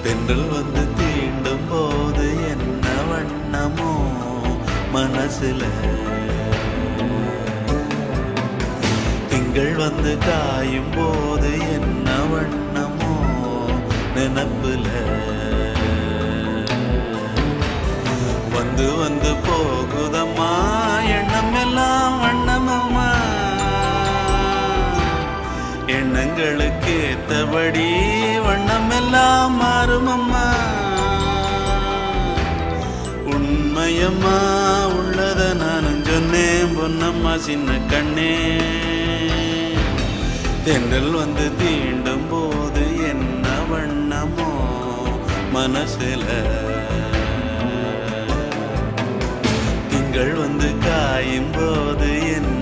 தென்றல் வந்து தீண்டும் போது என்ன வண்ணமோ மனசுல, திங்கள் வந்து காயும் போது என்ன வண்ணமோ நினப்புல, வந்து வந்து போகுதம்மா எண்ணம் எல்லாம் வண்ணமம்மா, எண்ணங்களுக்கு ஏத்தபடி வண்ணம் எல்லாம் மாறுமம்மா. உண்மையம்மா உள்ளத நானும் சொன்னேன் பொன்னம்மா சின்ன கண்ணே, தென்றல் வந்து தீண்டும் போது என்ன வண்ணமோ மனசுல, திங்கள் வந்து காயும் போது என்ன